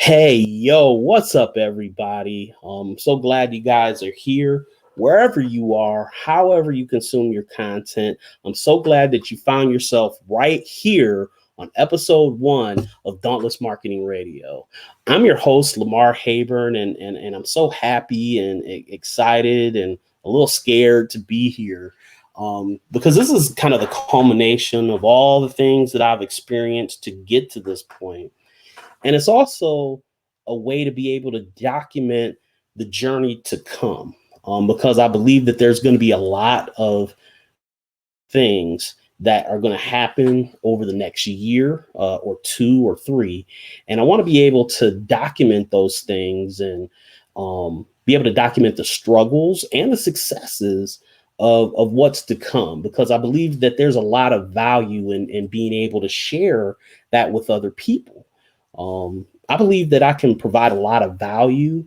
Hey, yo, what's up, everybody? So glad you guys are here, wherever you are, however you consume your content. I'm so glad that you found yourself right here on episode 1 of Dauntless Marketing Radio. I'm your host, Lamar Hayburn, and I'm so happy and excited and a little scared to be here because this is kind of the culmination of all the things that I've experienced to get to this point. And it's also a way to be able to document the journey to come, because I believe that there's going to be a lot of things that are going to happen over the next year or 2 or 3. And I want to be able to document those things and be able to document the struggles and the successes of what's to come, because I believe that there's a lot of value in being able to share that with other people. I believe that I can provide a lot of value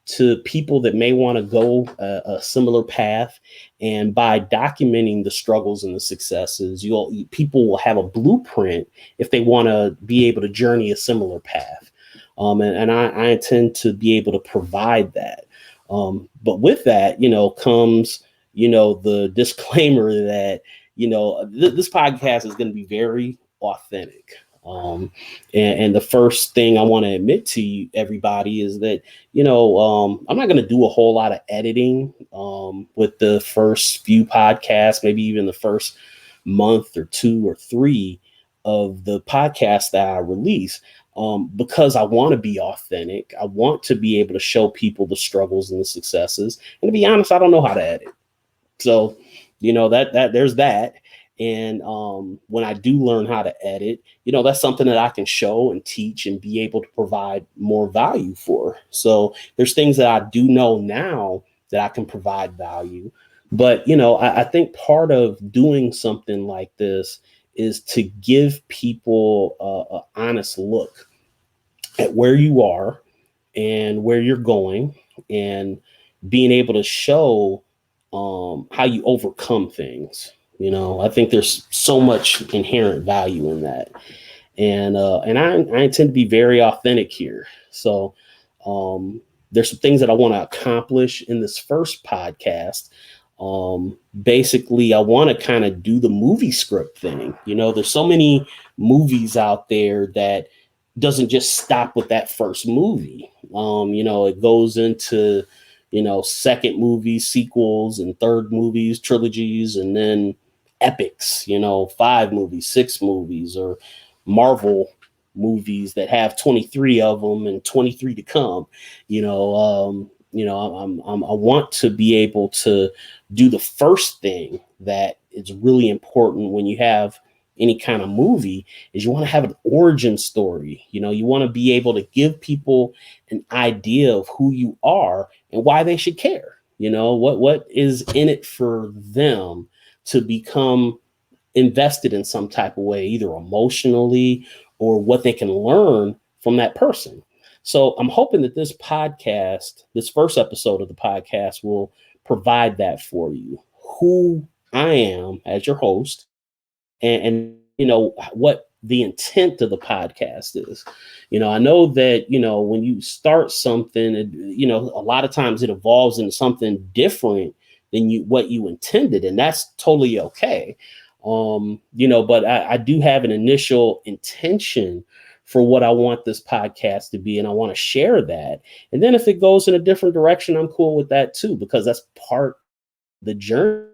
to people that may want to go a similar path. And by documenting the struggles and the successes, people will have a blueprint if they want to be able to journey a similar path. And I intend to be able to provide that. But with that, comes, the disclaimer that, this podcast is going to be very authentic. And the first thing I want to admit to you, everybody, is that, I'm not going to do a whole lot of editing with the first few podcasts, maybe even the first month or 2 or 3 of the podcast that I release, because I want to be authentic. I want to be able to show people the struggles and the successes. And to be honest, I don't know how to edit. So, that there's that. And when I do learn how to edit, that's something that I can show and teach and be able to provide more value for. So there's things that I do know now that I can provide value. But, I think part of doing something like this is to give people an honest look at where you are and where you're going, and being able to show how you overcome things. I think there's so much inherent value in that. And I intend to be very authentic here. So there's some things that I want to accomplish in this first podcast. Basically, I want to kind of do the movie script thing. There's so many movies out there that doesn't just stop with that first movie. It goes into, second movies, sequels, and third movies, trilogies, and then epics, 5 movies, 6 movies, or Marvel movies that have 23 of them and 23 to come. I want to be able to do the first thing that is really important when you have any kind of movie, is you want to have an origin story. You want to be able to give people an idea of who you are and why they should care. What is in it for them to become invested in some type of way, either emotionally or what they can learn from that person. So I'm hoping that this podcast, this first episode of the podcast, will provide that for you, who I am as your host, and what the intent of the podcast is. I know that, when you start something, a lot of times it evolves into something different than what you intended, and that's totally okay. But I do have an initial intention for what I want this podcast to be, and I want to share that. And then if it goes in a different direction, I'm cool with that too, because that's part of the journey,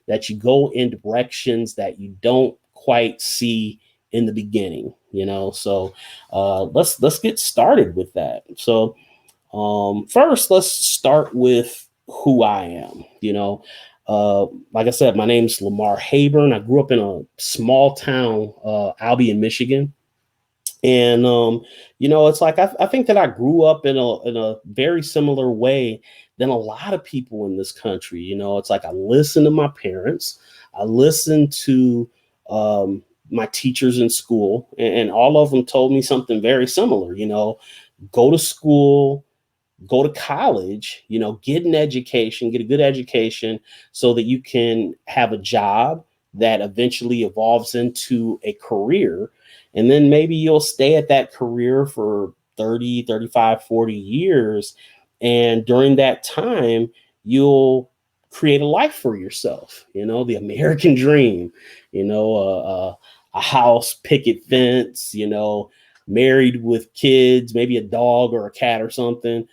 that you go in directions that you don't quite see in the beginning. So let's get started with that. So first, let's start with who I am. Like I said, my name's Lamar Hayburn. I grew up in a small town, Albion, Michigan. And, it's like, I think that I grew up in a very similar way than a lot of people in this country. It's like I listened to my parents. I listened to my teachers in school, and all of them told me something very similar. Go to school, go to college, get an education, get a good education so that you can have a job that eventually evolves into a career. And then maybe you'll stay at that career for 30, 35, 40 years. And during that time, you'll create a life for yourself, the American dream, a house, picket fence, married with kids, maybe a dog or a cat or something.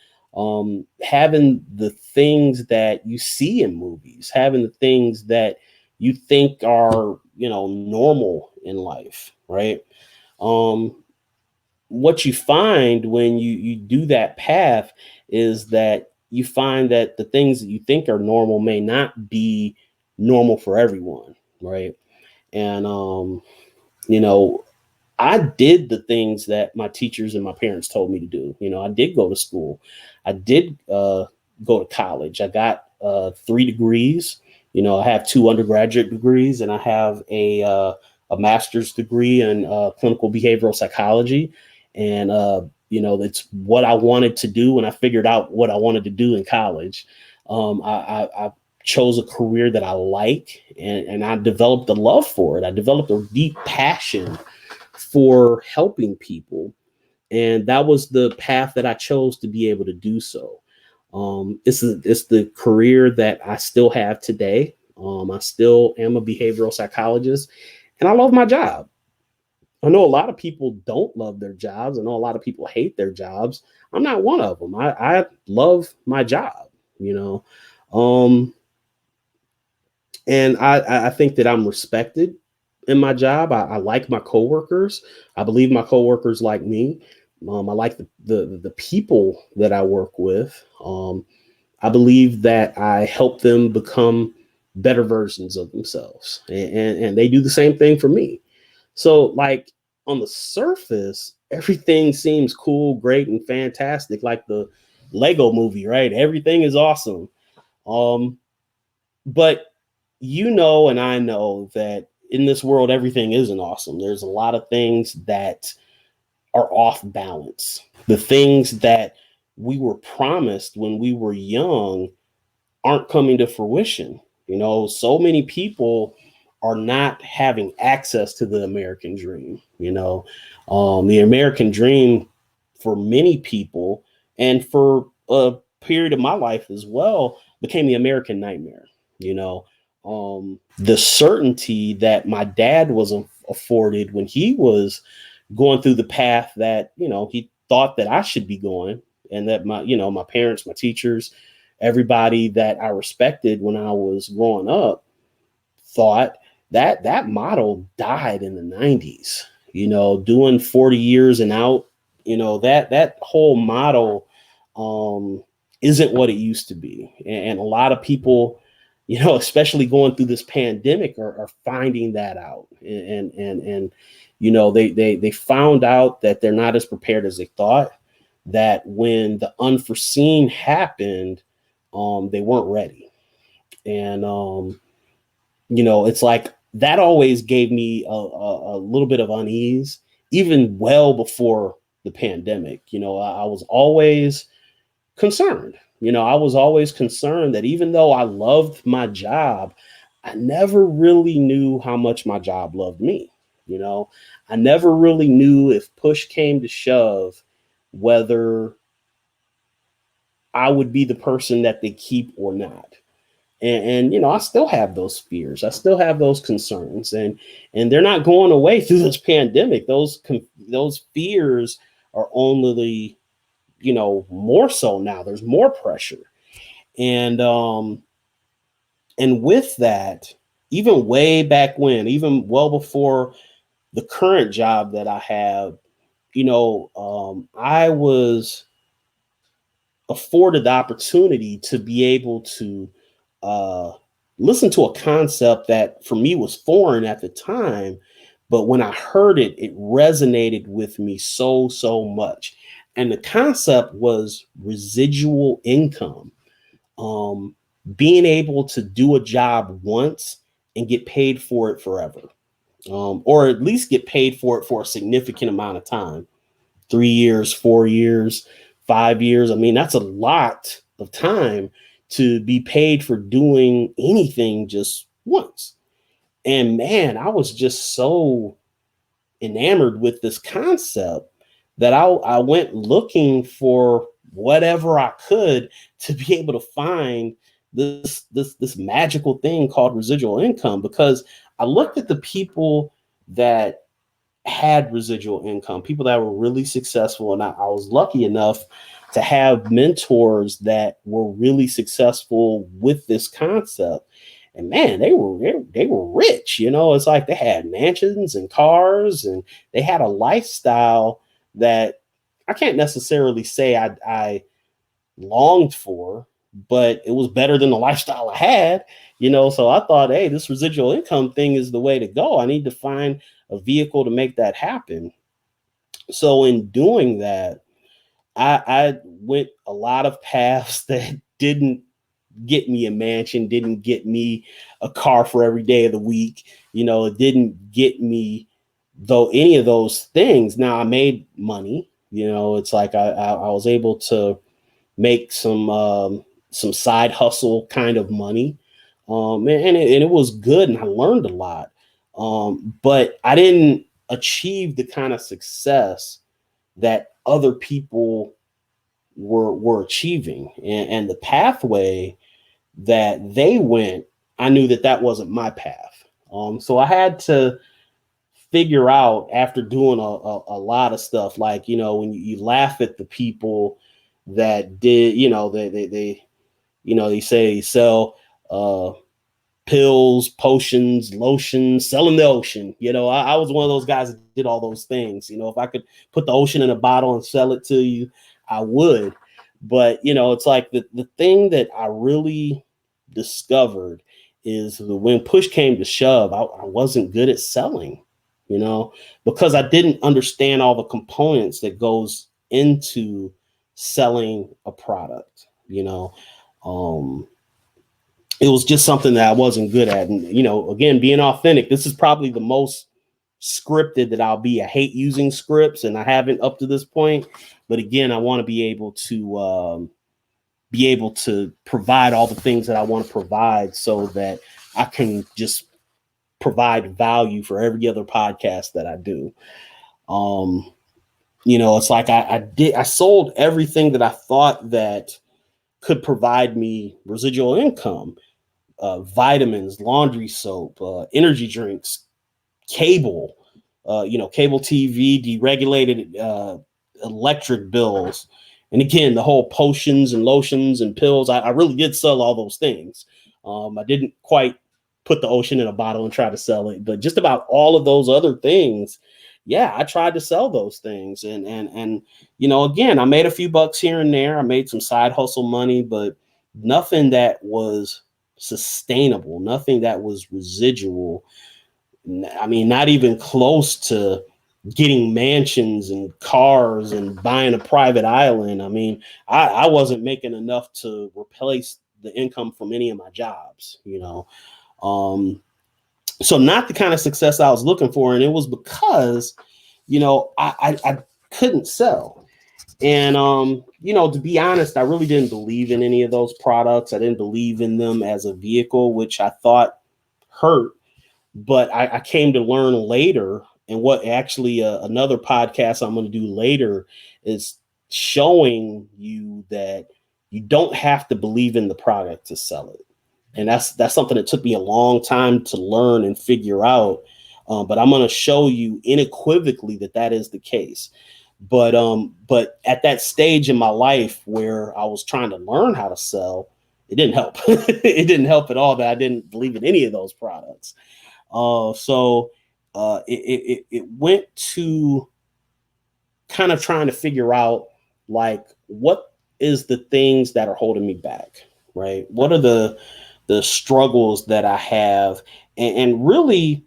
Having the things that you see in movies, having the things that you think are, normal in life, right? What you find when you do that path is that you find that the things that you think are normal may not be normal for everyone, right? And you know, I did the things that my teachers and my parents told me to do. I did go to school. I did go to college. I got 3 degrees. I have 2 undergraduate degrees, and I have a master's degree in clinical behavioral psychology. And it's what I wanted to do when I figured out what I wanted to do in college. I chose a career that I like, and I developed a love for it. I developed a deep passion for helping people. And that was the path that I chose to be able to do so. It's the career that I still have today. I still am a behavioral psychologist, and I love my job. I know a lot of people don't love their jobs. I know a lot of people hate their jobs. I'm not one of them. I love my job, and I think that I'm respected in my job. I like my coworkers. I believe my coworkers like me. I like the people that I work with. I believe that I help them become better versions of themselves, and they do the same thing for me. So, like, on the surface, everything seems cool, great, and fantastic, like the Lego movie, right? Everything is awesome. But and I know that in this world, everything isn't awesome. There's a lot of things that are off balance. The things that we were promised when we were young aren't coming to fruition. So many people are not having access to the American dream. The American dream for many people, and for a period of my life as well, became the American nightmare. The certainty that my dad was afforded when he was going through the path that, he thought that I should be going, and that my parents, my teachers, everybody that I respected when I was growing up thought that model died in the 90s. Doing 40 years and out, that whole model isn't what it used to be. And a lot of people, especially going through this pandemic, are finding that out. And they found out that they're not as prepared as they thought, that when the unforeseen happened, they weren't ready. And it's like that always gave me a little bit of unease, even well before the pandemic. I was always concerned. I was always concerned that even though I loved my job, I never really knew how much my job loved me. I never really knew, if push came to shove, whether I would be the person that they keep or not. And I still have those fears. I still have those concerns, and they're not going away through this pandemic. Those fears are only, more so now. There's more pressure, and with that, even way back when, even well before the current job that I have, I was afforded the opportunity to be able to listen to a concept that for me was foreign at the time, but when I heard it, it resonated with me so much. And the concept was residual income. Being able to do a job once and get paid for it forever, or at least get paid for it for a significant amount of time. 3 years, 4 years, 5 years. I mean, that's a lot of time to be paid for doing anything just once. And man, I was just so enamored with this concept that I went looking for whatever I could to be able to find this magical thing called residual income, because I looked at the people that had residual income, people that were really successful. And I was lucky enough to have mentors that were really successful with this concept. And man, they were rich. It's like they had mansions and cars, and they had a lifestyle that I can't necessarily say I longed for, but it was better than the lifestyle I had. So I thought, hey, this residual income thing is the way to go. I need to find a vehicle to make that happen. So in doing that, I went a lot of paths that didn't get me a mansion, didn't get me a car for every day of the week. It didn't get me though any of those things. Now I made money. It's like I was able to make some side hustle kind of money, and it was good, and I learned a lot. But I didn't achieve the kind of success that other people were achieving, and the pathway that they went, I knew that wasn't my path. So I had to figure out, after doing a lot of stuff, like, when you laugh at the people that did, they say sell pills, potions, lotions, selling the ocean. I was one of those guys that did all those things. If I could put the ocean in a bottle and sell it to you, I would. But, it's like the thing that I really discovered is that when push came to shove, I wasn't good at selling, because I didn't understand all the components that goes into selling a product. It was just something that I wasn't good at. And, again, being authentic, this is probably the most scripted that I'll be. I hate using scripts, and I haven't up to this point. But again, I want to be able to provide all the things that I want to provide, so that I can just provide value for every other podcast that I do. It's like I sold everything that I thought that could provide me residual income. Vitamins, laundry soap, energy drinks, cable, cable TV, deregulated electric bills. And again, the whole potions and lotions and pills, I really did sell all those things. I didn't quite put the ocean in a bottle and try to sell it, but just about all of those other things, yeah, I tried to sell those things. And again, I made a few bucks here and there. I made some side hustle money, but nothing that was sustainable, nothing that was residual. I mean, not even close to getting mansions and cars and buying a private island. I mean, I wasn't making enough to replace the income from any of my jobs, so not the kind of success I was looking for. And it was because, I couldn't sell. And, to be honest, I really didn't believe in any of those products. I didn't believe in them as a vehicle, which I thought hurt. But I came to learn later, and what actually another podcast I'm going to do later is showing you that you don't have to believe in the product to sell it. And that's something that took me a long time to learn and figure out. But I'm going to show you unequivocally that is the case. But at that stage in my life where I was trying to learn how to sell, it didn't help. It didn't help at all that I didn't believe in any of those products. So it went to kind of trying to figure out, like, what is the things that are holding me back, right? What are the struggles that I have, and really,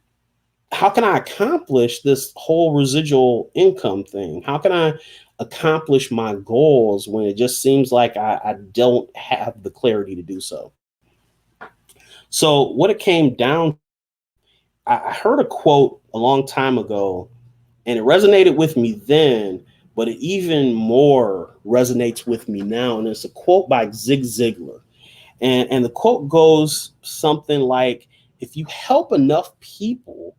how can I accomplish this whole residual income thing? How can I accomplish my goals when it just seems like I don't have the clarity to do so? So what it came down, I heard a quote a long time ago, and it resonated with me then, but it even more resonates with me now. And it's a quote by Zig Ziglar. And the quote goes something like, if you help enough people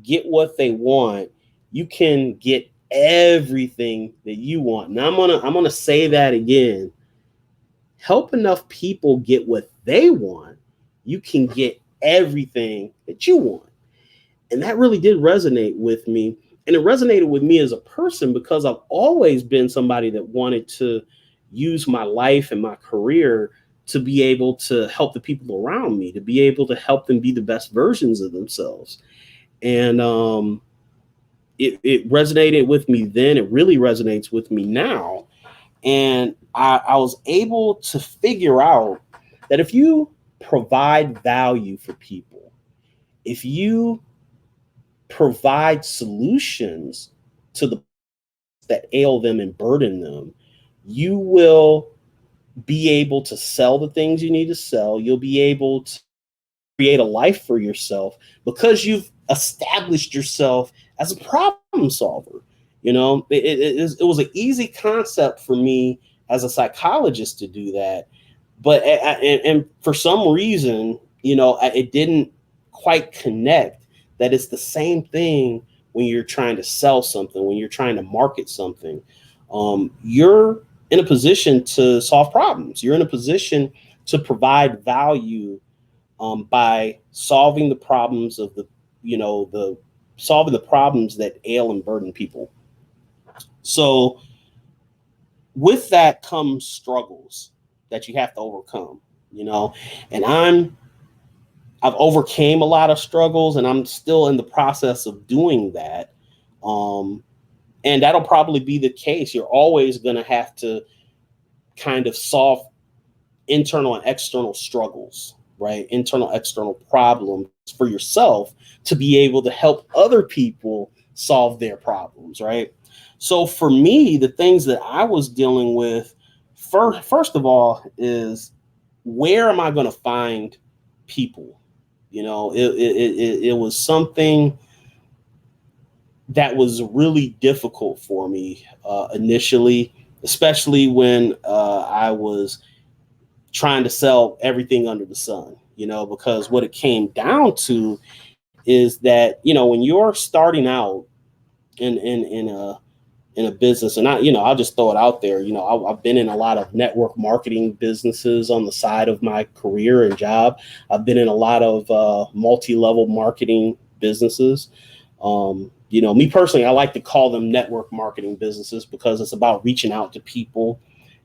get what they want, you can get everything that you want. Now I'm gonna say that again. Help enough people get what they want, you can get everything that you want. And that really did resonate with me. And it resonated with me as a person because I've always been somebody that wanted to use my life and my career to be able to help the people around me, to be able to help them be the best versions of themselves. And it resonated with me then. It really resonates with me now. And I was able to figure out that if you provide value for people, if you provide solutions to the that ail them and burden them, you will be able to sell the things you need to sell. You'll be able to create a life for yourself because you've established yourself as a problem solver. You know, it was an easy concept for me as a psychologist to do that. But and for some reason, you know, it didn't quite connect that it's the same thing when you're trying to sell something, when you're trying to market something. You're in a position to solve problems. You're in a position to provide value by solving the problems of the solving the problems that ail and burden people. So with that comes struggles that you have to overcome, you know, and I've overcame a lot of struggles and I'm still in the process of doing that. And that'll probably be the case. You're always going to have to kind of solve internal and external struggles, right? Internal, external problems for yourself to be able to help other people solve their problems, right? So for me, the things that I was dealing with, first of all, is where am I going to find people? You know, it was something that was really difficult for me initially, especially when I was trying to sell everything under the sun, you know, because what it came down to is that, you know, when you're starting out in a business, and I'll just throw it out there, you know, I've been in a lot of network marketing businesses on the side of my career and job. I've been in a lot of multi-level marketing businesses. You know, me personally, I like to call them network marketing businesses because it's about reaching out to people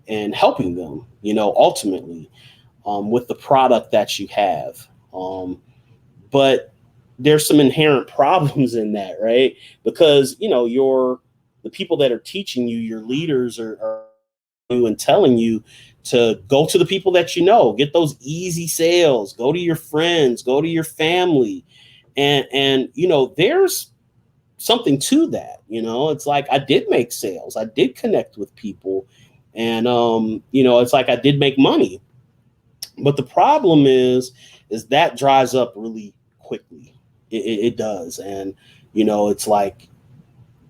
and helping them, you know, ultimately with the product that you have. But there's some inherent problems in that, right? Because, you know, the people that are teaching you, your leaders are and telling you to go to the people that you know, get those easy sales, go to your friends, go to your family. And you know, there's something to that. You know, it's like I did make sales, I did connect with people, and you know, it's like I did make money. But the problem is that dries up really quickly. It does. And, you know, it's like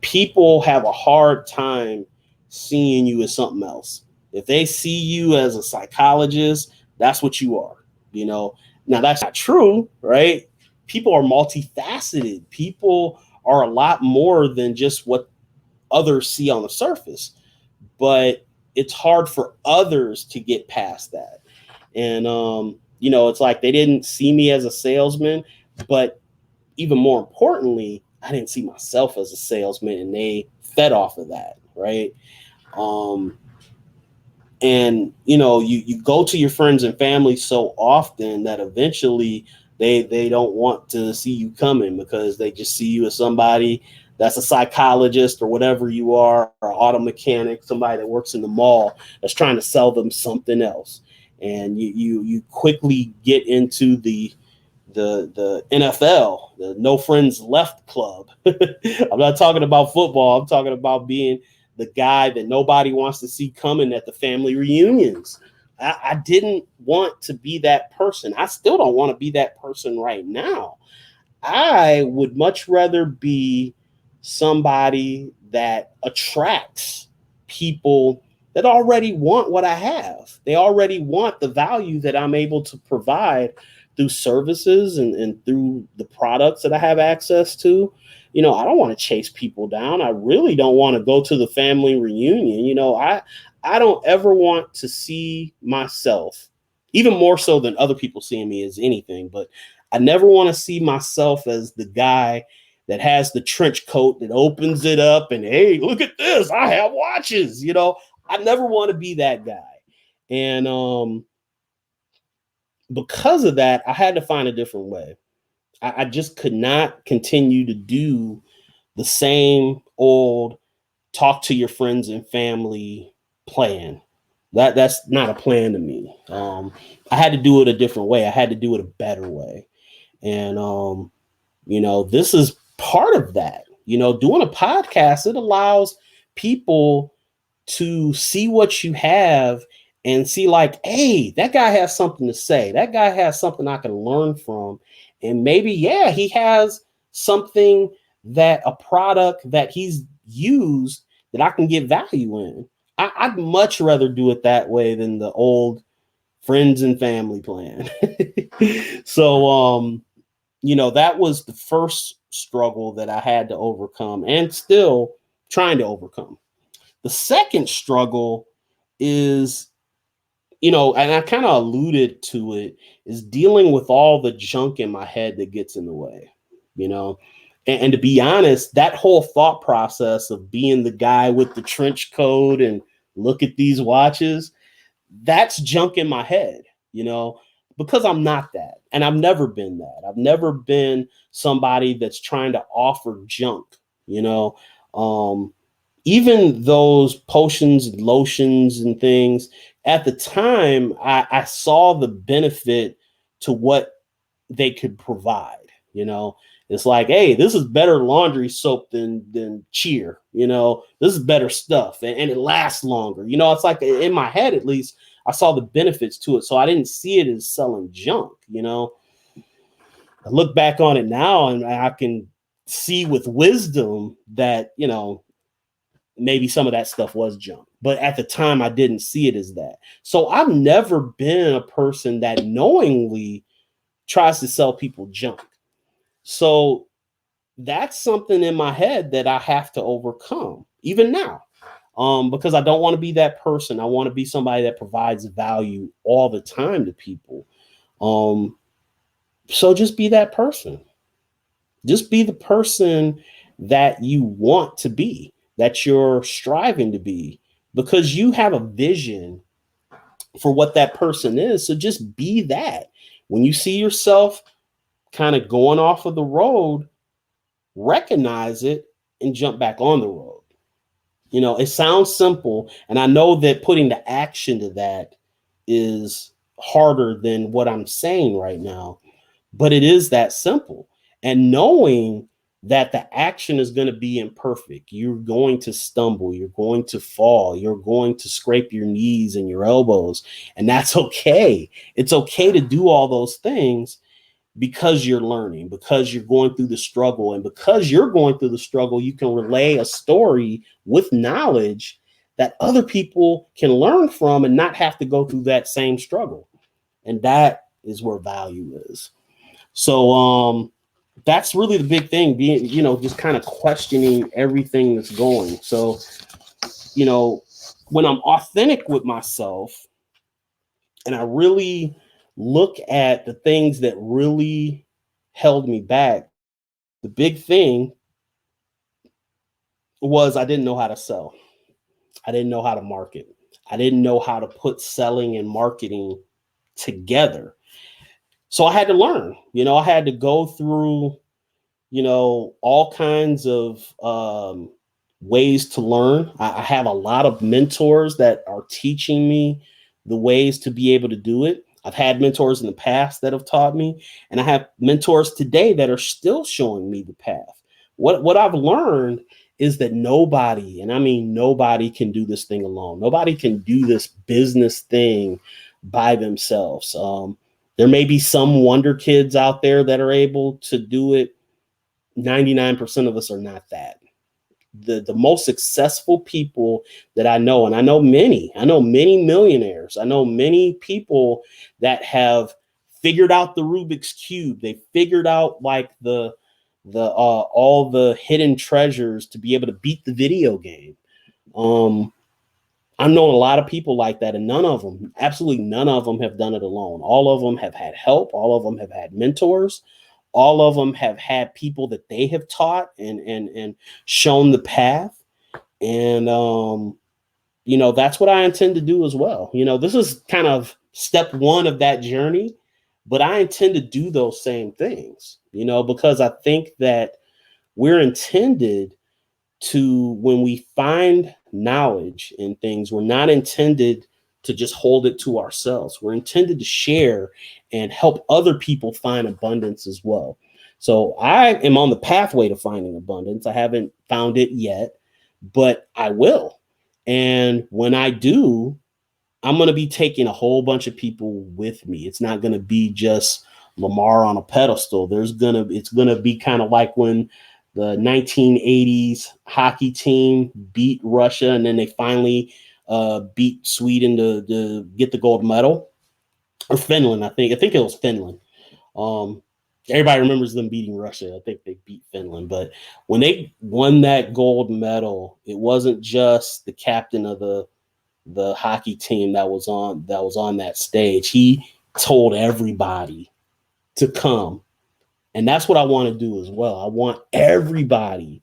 people have a hard time seeing you as something else. If they see you as a psychologist, that's what you are, you know. Now, that's not true, right? People are multifaceted. People are a lot more than just what others see on the surface. But it's hard for others to get past that. And, you know, it's like they didn't see me as a salesman, but even more importantly, I didn't see myself as a salesman, and they fed off of that, right? And you know, you go to your friends and family so often that eventually they don't want to see you coming because they just see you as somebody that's a psychologist or whatever you are, or auto mechanic, somebody that works in the mall that's trying to sell them something else. And you quickly get into the NFL, the no friends left club. I'm not talking about football. I'm talking about being the guy that nobody wants to see coming at the family reunions. I didn't want to be that person. I still don't want to be that person right now. I would much rather be somebody that attracts people that already want what I have. They already want the value that I'm able to provide through services and through the products that I have access to. I don't want to chase people down. I really don't want to go to the family reunion. I don't ever want to see myself, even more so than other people seeing me as anything, but I never want to see myself as the guy that has the trench coat that opens it up and, hey, look at this, I have watches. I never want to be that guy. And because of that, I had to find a different way. I just could not continue to do the same old talk to your friends and family plan. That's not a plan to me. I had to do it a different way. I had to do it a better way. And, this is part of that. Doing a podcast, it allows people to see what you have and see like, hey, that guy has something to say. That guy has something I can learn from. And maybe, yeah, he has something, that a product that he's used that I can get value in. I'd much rather do it that way than the old friends and family plan. So, that was the first struggle that I had to overcome and still trying to overcome. The second struggle is, and I kind of alluded to it, is dealing with all the junk in my head that gets in the way, and to be honest, that whole thought process of being the guy with the trench coat and look at these watches, that's junk in my head, because I'm not that. And I've never been that. I've never been somebody that's trying to offer junk, even those potions, lotions, and things. At the time, I saw the benefit to what they could provide. It's like, hey, this is better laundry soap than Cheer. This is better stuff, and it lasts longer. It's like, in my head, at least, I saw the benefits to it, so I didn't see it as selling junk. I look back on it now, and I can see with wisdom that maybe some of that stuff was junk, but at the time I didn't see it as that. So I've never been a person that knowingly tries to sell people junk. So that's something in my head that I have to overcome even now, because I don't want to be that person. I want to be somebody that provides value all the time to people. So just be that person. Just be the person that you want to be, that you're striving to be, because you have a vision for what that person is. So just be that. When you see yourself kind of going off of the road, recognize it and jump back on the road. It sounds simple, and I know that putting the action to that is harder than what I'm saying right now, but it is that simple. And knowing that the action is going to be imperfect, you're going to stumble, you're going to fall, you're going to scrape your knees and your elbows, and that's okay. It's okay to do all those things, because you're learning, because you're going through the struggle, and because you're going through the struggle, you can relay a story with knowledge that other people can learn from and not have to go through that same struggle. And that is where value is. So that's really the big thing, being, just kind of questioning everything that's going. So, when I'm authentic with myself and I really look at the things that really held me back, the big thing was I didn't know how to sell. I didn't know how to market. I didn't know how to put selling and marketing together. So I had to learn. I had to go through, all kinds of ways to learn. I have a lot of mentors that are teaching me the ways to be able to do it. I've had mentors in the past that have taught me, and I have mentors today that are still showing me the path. What I've learned is that nobody, and I mean nobody, can do this thing alone. Nobody can do this business thing by themselves. There may be some wonder kids out there that are able to do it. 99% of us are not that. The most successful people that I know, and I know many millionaires, I know many people that have figured out the Rubik's Cube. They figured out like the all the hidden treasures to be able to beat the video game. I've known a lot of people like that, and absolutely none of them have done it alone. All of them have had help. All of them have had mentors. All of them have had people that they have taught and shown the path. And, that's what I intend to do as well. This is kind of step one of that journey, but I intend to do those same things, because I think that we're intended to, when we find knowledge in things, we're not intended to just hold it to ourselves. We're intended to share and help other people find abundance as well. So I am on the pathway to finding abundance. I haven't found it yet, but I will. And when I do, I'm going to be taking a whole bunch of people with me. It's not going to be just Lamar on a pedestal. It's going to be kind of like when the 1980s hockey team beat Russia, and then they finally beat Sweden to get the gold medal, or Finland. I think it was Finland. Everybody remembers them beating Russia. I think they beat Finland, but when they won that gold medal, it wasn't just the captain of the hockey team that was on that stage. He told everybody to come. And that's what I want to do as well. I want everybody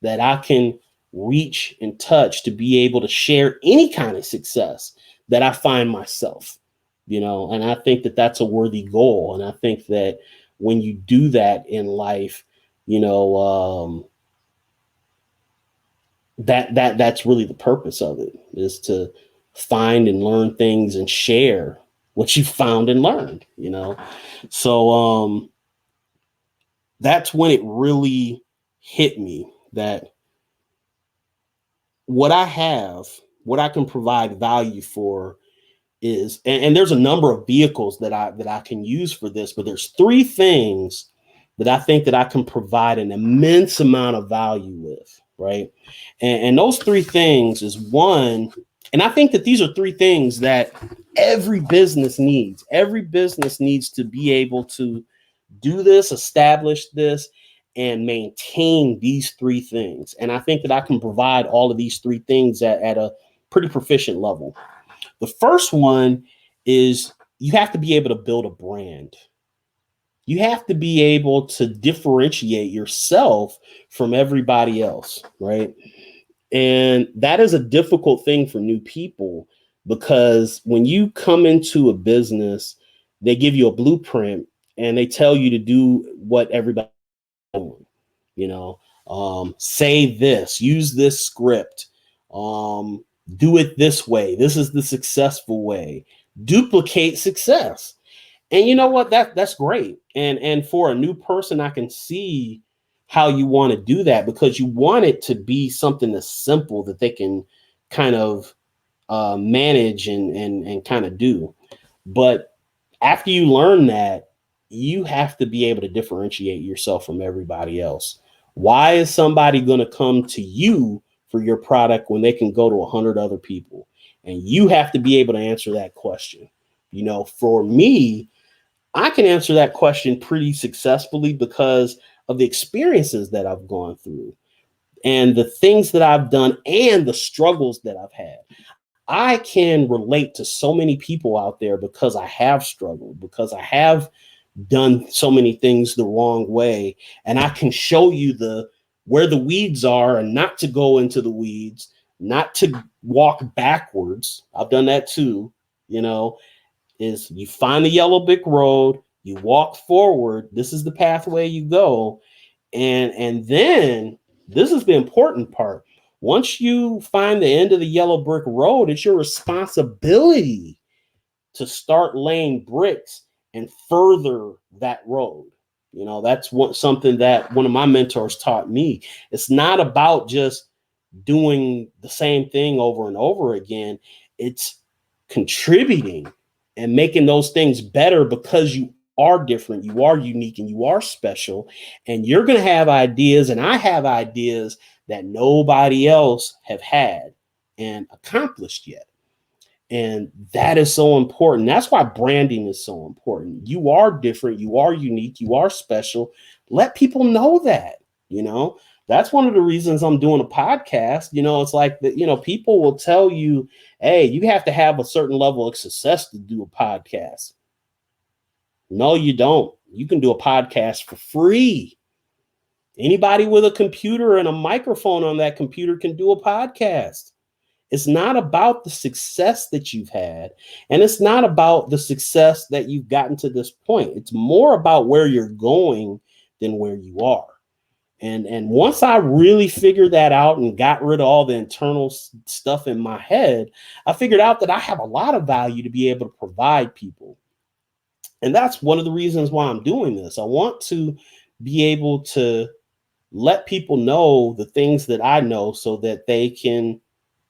that I can reach and touch to be able to share any kind of success that I find myself, and I think that that's a worthy goal. And I think that when you do that in life, that's really the purpose of it, is to find and learn things and share what you found and learned, So, that's when it really hit me that what I can provide value for is, and there's a number of vehicles that I can use for this, but there's three things that I think that I can provide an immense amount of value with, right? And those three things is one, and I think that these are three things that every business needs. Every business needs to be able to do this, establish this, and maintain these three things. And I think that I can provide all of these three things at a pretty proficient level. The first one is you have to be able to build a brand. You have to be able to differentiate yourself from everybody else, right? And that is a difficult thing for new people, because when you come into a business, they give you a blueprint and they tell you to do what everybody's doing, say this, use this script, do it this way. This is the successful way. Duplicate success. And you know what? That's great. And for a new person, I can see how you want to do that, because you want it to be something that's simple that they can kind of manage and kind of do. But after you learn that, you have to be able to differentiate yourself from everybody else. Why is somebody going to come to you for your product when they can go to 100 other people? And you have to be able to answer that question. For me, I can answer that question pretty successfully because of the experiences that I've gone through and the things that I've done and the struggles that I've had. I can relate to so many people out there because I have struggled, because I have done so many things the wrong way. And I can show you where the weeds are, and not to go into the weeds, not to walk backwards. I've done that too, is you find the yellow brick road, you walk forward. This is the pathway you go. And then this is the important part. Once you find the end of the yellow brick road, it's your responsibility to start laying bricks and further that road. That's something that one of my mentors taught me. It's not about just doing the same thing over and over again. It's contributing and making those things better, because you are different, you are unique, and you are special. And you're going to have ideas, and I have ideas that nobody else have had and accomplished yet. And that is so important. That's why branding is so important. You are different. You are unique. You are special. Let people know that, you know, that's one of the reasons I'm doing a podcast. You know, it's like that, you know, people will tell you, hey, you have to have a certain level of success to do a podcast. No, you don't. You can do a podcast for free. Anybody with a computer and a microphone on that computer can do a podcast. It's not about the success that you've had, and it's not about the success that you've gotten to this point. It's more about where you're going than where you are. And once I really figured that out and got rid of all the internal stuff in my head, I figured out that I have a lot of value to be able to provide people. And that's one of the reasons why I'm doing this. I want to be able to let people know the things that I know so that they can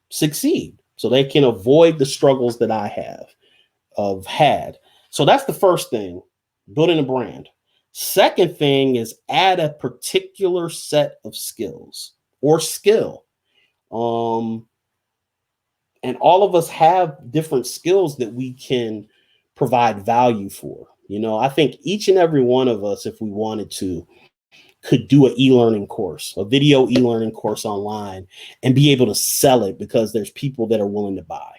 succeed, so they can avoid the struggles that I have had. So that's the first thing, building a brand. Second thing is add a particular set of skills or skill. And all of us have different skills that we can provide value for. You know, I think each and every one of us, if we wanted to, could do an e-learning course, a video e-learning course online, and be able to sell it because there's people that are willing to buy.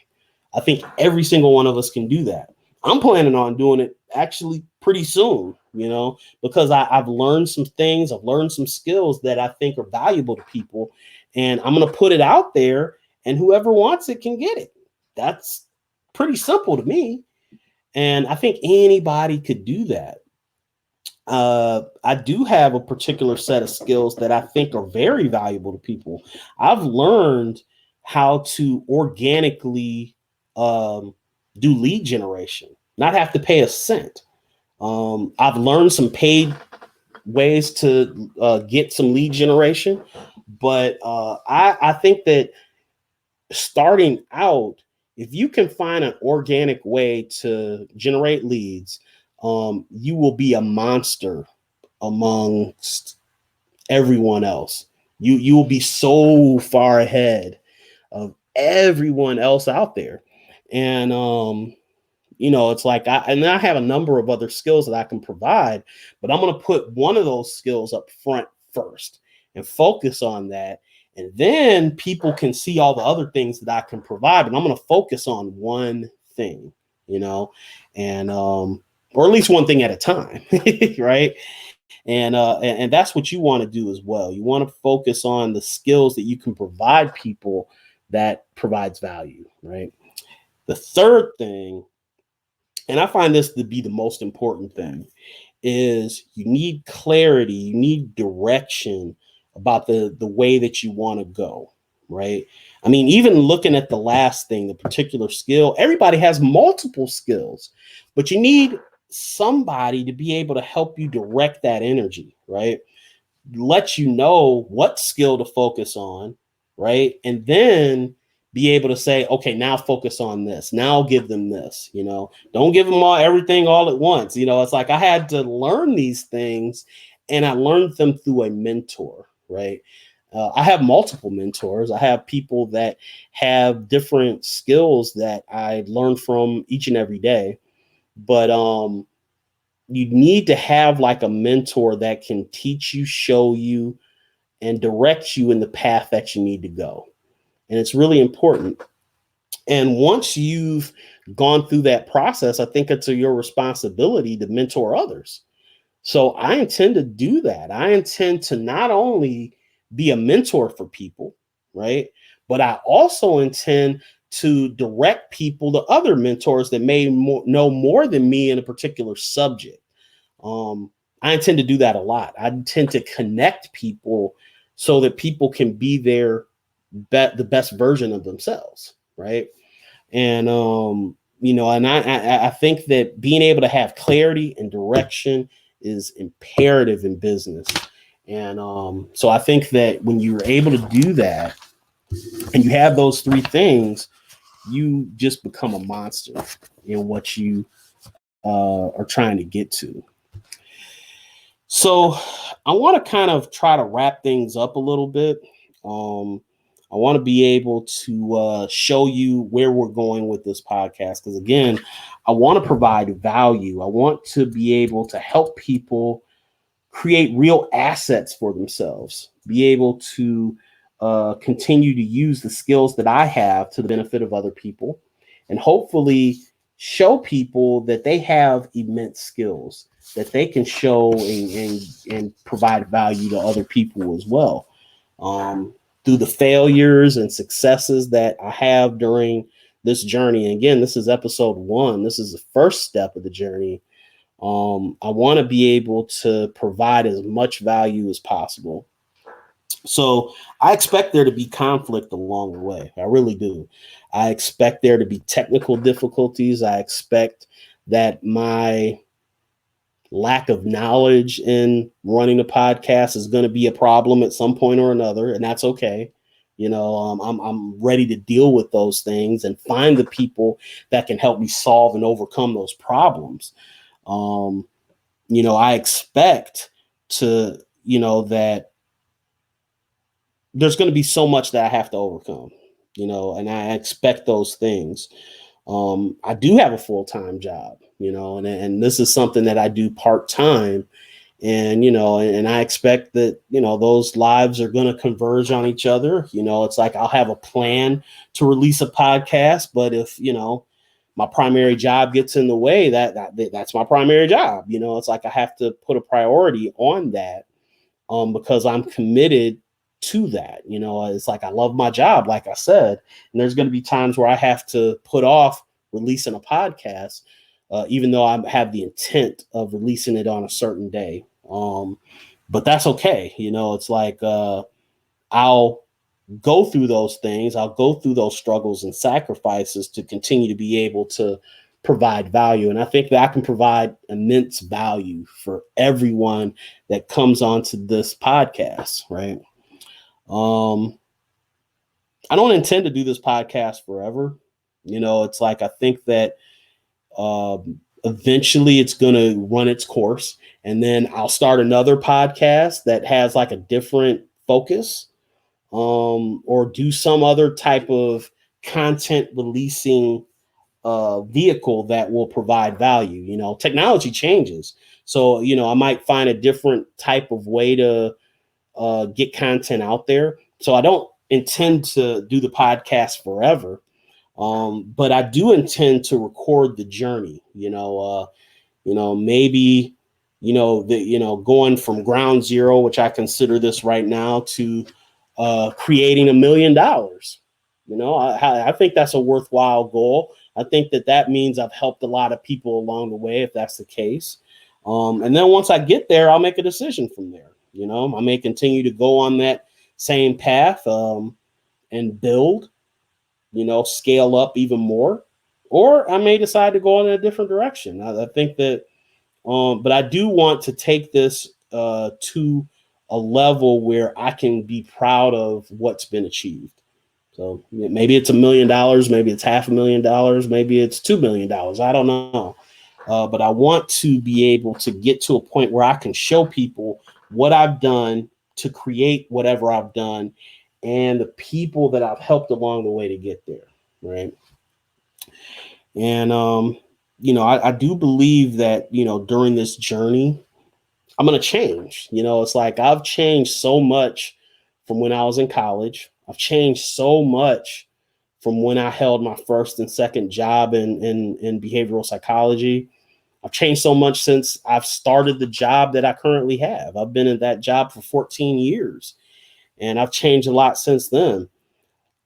I think every single one of us can do that. I'm planning on doing it actually pretty soon, you know, because I've learned some things. I've learned some skills that I think are valuable to people, and I'm going to put it out there, and whoever wants it can get it. That's pretty simple to me. And I think anybody could do that. I do have a particular set of skills that I think are very valuable to people. I've learned how to organically do lead generation, not have to pay a cent. I've learned some paid ways to get some lead generation, but I think that starting out, if you can find an organic way to generate leads, you will be a monster amongst everyone else. You will be so far ahead of everyone else out there. And you know, it's like I have a number of other skills that I can provide, but I'm going to put one of those skills up front first and focus on that. And then people can see all the other things that I can provide, but I'm going to focus on one thing, you know, and or at least one thing at a time, right? And that's what you want to do as well. You want to focus on the skills that you can provide people that provides value, right? The third thing, and I find this to be the most important thing, is you need clarity, you need direction about the way that you want to go, right? I mean, even looking at the last thing, the particular skill, everybody has multiple skills, but you need somebody to be able to help you direct that energy, right? Let you know what skill to focus on, right? And then be able to say, okay, now focus on this. Now I'll give them this, you know, don't give them all everything all at once. You know, it's like I had to learn these things, and I learned them through a mentor, right? I have multiple mentors. I have people that have different skills that I learn from each and every day. But you need to have like a mentor that can teach you, show you, and direct you in the path that you need to go. And it's really important. And once you've gone through that process, I think it's your responsibility to mentor others. So I intend to do that. I intend to not only be a mentor for people, right? But I also intend to direct people to other mentors that may know more than me in a particular subject. I intend to do that a lot. I intend to connect people so that people can be the best version of themselves, right? And you know, and I think that being able to have clarity and direction is imperative in business. And so I think that when you're able to do that and you have those three things, you just become a monster in what you are trying to get to. So I want to kind of try to wrap things up a little bit. I want to be able to show you where we're going with this podcast. Because again, I want to provide value. I want to be able to help people create real assets for themselves, be able to continue to use the skills that I have to the benefit of other people, and hopefully show people that they have immense skills that they can show and provide value to other people as well. Through the failures and successes that I have during this journey. And again, this is episode 1. This is the first step of the journey. I want to be able to provide as much value as possible. So I expect there to be conflict along the way. I really do. I expect there to be technical difficulties. I expect that my lack of knowledge in running a podcast is going to be a problem at some point or another, and that's okay. I'm ready to deal with those things and find the people that can help me solve and overcome those problems. I expect to, that there's going to be so much that I have to overcome, and I expect those things. I do have a full-time job, and this is something that I do part-time. And, and I expect that, those lives are going to converge on each other. It's like I'll have a plan to release a podcast, but if, my primary job gets in the way, that's my primary job. It's like I have to put a priority on that because I'm committed to that. It's like I love my job, like I said, and there's going to be times where I have to put off releasing a podcast, even though I have the intent of releasing it on a certain day. But that's okay. It's like I'll go through those things. I'll go through those struggles and sacrifices to continue to be able to provide value. And I think that I can provide immense value for everyone that comes onto this podcast, right? I don't intend to do this podcast forever. It's like I think that eventually it's going to run its course, and then I'll start another podcast that has like a different focus, or do some other type of content releasing vehicle that will provide value. Technology changes. So, I might find a different type of way to get content out there. So I don't intend to do the podcast forever. But I do intend to record the journey, maybe, going from ground zero, which I consider this right now, to creating $1 million. I think that's a worthwhile goal. I think that means I've helped a lot of people along the way, if that's the case. And then once I get there, I'll make a decision from there. I may continue to go on that same path and build, scale up even more, or I may decide to go in a different direction. I think that, but I do want to take this to a level where I can be proud of what's been achieved. So maybe it's $1 million, maybe it's $500,000, maybe it's $2 million. I don't know. But I want to be able to get to a point where I can show people what I've done to create whatever I've done, and the people that I've helped along the way to get there. Right. And, I do believe that, during this journey, I'm going to change. It's like I've changed so much from when I was in college. I've changed so much from when I held my first and second job in behavioral psychology. I've changed so much since I've started the job that I currently have. I've been in that job for 14 years, and I've changed a lot since then.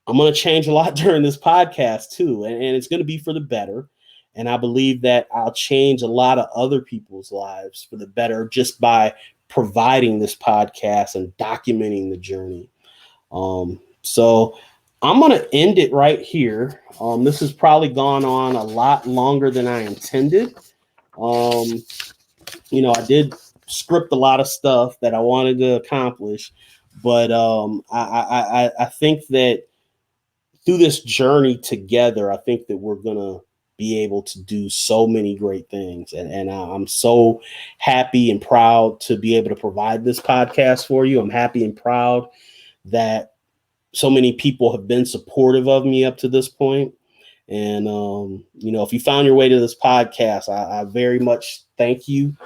I'm going to change a lot during this podcast too, and it's going to be for the better. And I believe that I'll change a lot of other people's lives for the better just by providing this podcast and documenting the journey. So I'm going to end it right here. This has probably gone on a lot longer than I intended. I did script a lot of stuff that I wanted to accomplish, but I think that through this journey together, I think that we're going to be able to do so many great things. And I'm so happy and proud to be able to provide this podcast for you. I'm happy and proud that so many people have been supportive of me up to this point. And, if you found your way to this podcast, I very much thank you.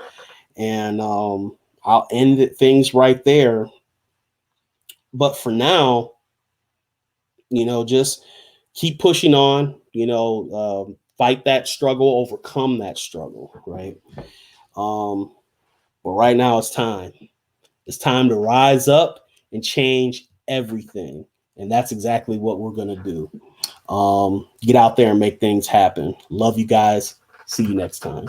And I'll end things right there. But for now, just keep pushing on, fight that struggle, overcome that struggle, right? But right now it's time. It's time to rise up and change everything. And that's exactly what we're going to do. Get out there and make things happen. Love you guys. See you next time.